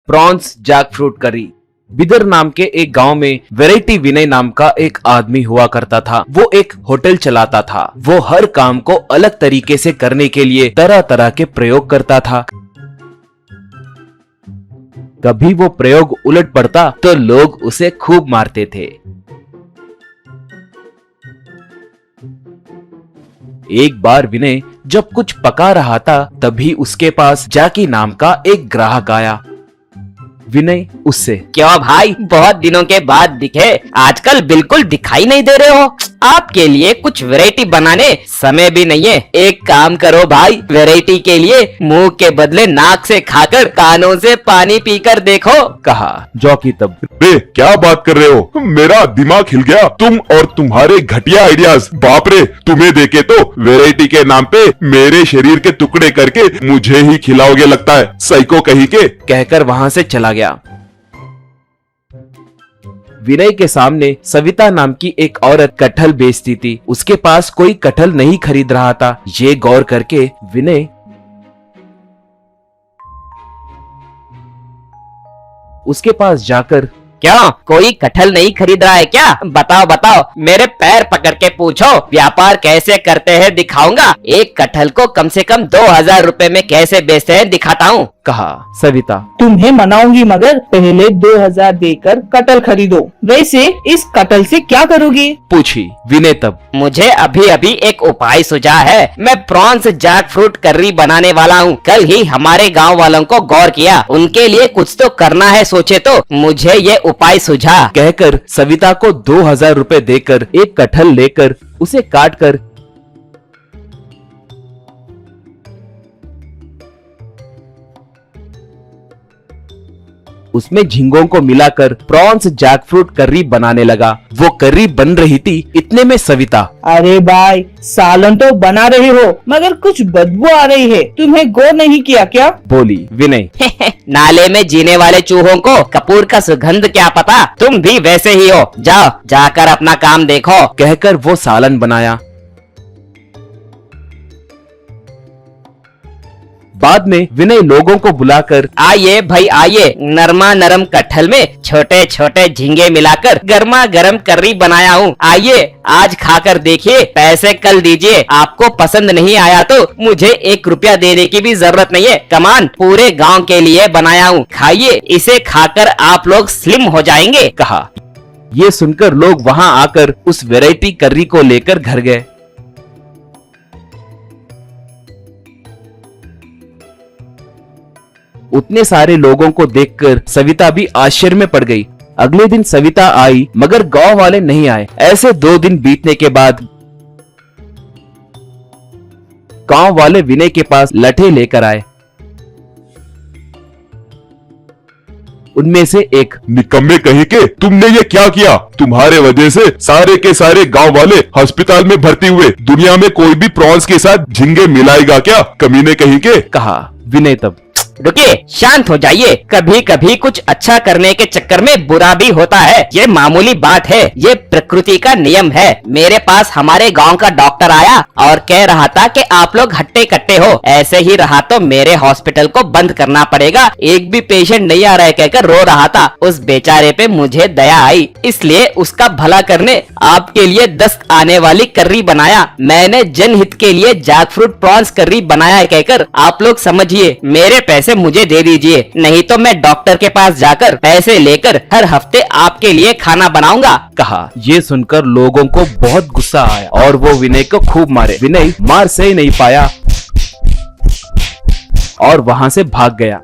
Prawns jackfruit करी। बिदर नाम के एक गांव में वैरायटी विनय नाम का एक आदमी हुआ करता था। वो एक होटल चलाता था। वो हर काम को अलग तरीके से करने के लिए तरह तरह के प्रयोग करता था। कभी वो प्रयोग उलट पड़ता तो लोग उसे खूब मारते थे। एक बार विनय जब कुछ पका रहा था तभी उसके पास जैकी नाम का एक ग्राहक आया। विनय उससे, क्यों भाई, बहुत दिनों के बाद दिखे, आजकल बिल्कुल दिखाई नहीं दे रहे हो। आपके लिए कुछ वैरायटी बनाने समय भी नहीं है। एक काम करो भाई, वैरायटी के लिए मुंह के बदले नाक से खाकर कानों से पानी पीकर देखो, कहा। जॉकी तब, बे क्या बात कर रहे हो, मेरा दिमाग हिल गया। तुम और तुम्हारे घटिया आइडियाज, बाप रे, तुम्हें देखे तो वैरायटी के नाम पे मेरे शरीर के टुकड़े करके मुझे ही खिलाओगे लगता है, साइको कहीं के, कहकर वहां से चला गया। विनय के सामने सविता नाम की एक औरत कटहल बेचती थी। उसके पास कोई कटहल नहीं खरीद रहा था। ये गौर करके विनय उसके पास जाकर, क्यों कोई कटहल नहीं खरीद रहा है क्या? बताओ बताओ, मेरे पैर पकड़ के पूछो, व्यापार कैसे करते हैं दिखाऊंगा। एक कटहल को कम से कम 2000 रुपए में कैसे बेचते हैं दिखाता हूँ, कहा। सविता, तुम्हें मनाऊंगी मगर पहले 2000 देकर कटहल खरीदो। वैसे इस कटहल से क्या करोगी? पूछी। विनय तब, मुझे अभी अभी एक उपाय सुझा है। मैं प्रॉन्स जैकफ्रूट करी बनाने वाला हूँ। कल ही हमारे गांव वालों को गौर किया, उनके लिए कुछ तो करना है, सोचे तो मुझे ये उपाय सुझा। कहकर सविता को 2000 रुपए देकर एक कटहल लेकर उसे काटकर उसमें झींगों को मिलाकर प्रॉन्स जैकफ्रूट करी बनाने लगा। वो करी बन रही थी, इतने में सविता, अरे भाई, सालन तो बना रही हो मगर कुछ बदबू आ रही है, तुम्हें गौर नहीं किया क्या? बोली। विनय, नाले में जीने वाले चूहों को कपूर का सुगंध क्या पता, तुम भी वैसे ही हो, जाओ जाकर अपना काम देखो, कहकर वो सालन बनाया। बाद में विनय लोगों को बुलाकर, आइए भाई आइए, नरमा नरम कटहल में छोटे छोटे झींगे मिलाकर गर्मा गर्म करी बनाया हूँ। आइए आज खाकर देखिए, पैसे कल दीजिए। आपको पसंद नहीं आया तो मुझे 1 रुपया देने की भी जरूरत नहीं है। कमान पूरे गांव के लिए बनाया हूँ, खाइए, इसे खाकर आप लोग स्लिम हो जाएंगे, कहा। ये सुनकर लोग वहाँ आकर उस वैरायटी करी को लेकर घर गए। उतने सारे लोगों को देखकर सविता भी आश्चर्य में पड़ गई। अगले दिन सविता आई मगर गांव वाले नहीं आए। ऐसे 2 दिन बीतने के बाद गांव वाले विनय के पास लठे लेकर आए। उनमें से एक, निकम्मे कहीं के, तुमने ये क्या किया? तुम्हारे वजह से सारे के सारे गांव वाले अस्पताल में भर्ती हुए। दुनिया में कोई भी प्रॉन्स के साथ झींगे मिलाएगा क्या, कमीने कहीं के, कहा। विनय तब, रुकिए, शांत हो जाइए। कभी कभी कुछ अच्छा करने के चक्कर में बुरा भी होता है, ये मामूली बात है, ये प्रकृति का नियम है। मेरे पास हमारे गांव का डॉक्टर आया और कह रहा था कि आप लोग हट्टे कट्टे हो, ऐसे ही रहा तो मेरे हॉस्पिटल को बंद करना पड़ेगा। एक भी पेशेंट नहीं आ रहा है कहकर रो रहा था। उस बेचारे पे मुझे दया आई, इसलिए उसका भला करने आपके लिए 10 आने वाली करी बनाया। मैंने जनहित के लिए जैकफ्रूट प्रॉन्स करी बनाया है कहकर आप लोग समझिए, मेरे पैसे मुझे दे दीजिए, नहीं तो मैं डॉक्टर के पास जाकर पैसे लेकर हर हफ्ते आपके लिए खाना बनाऊंगा, कहा। ये सुनकर लोगों को बहुत गुस्सा आया और वो विनय को खूब मारे। विनय मार सह नहीं पाया और वहां से भाग गया।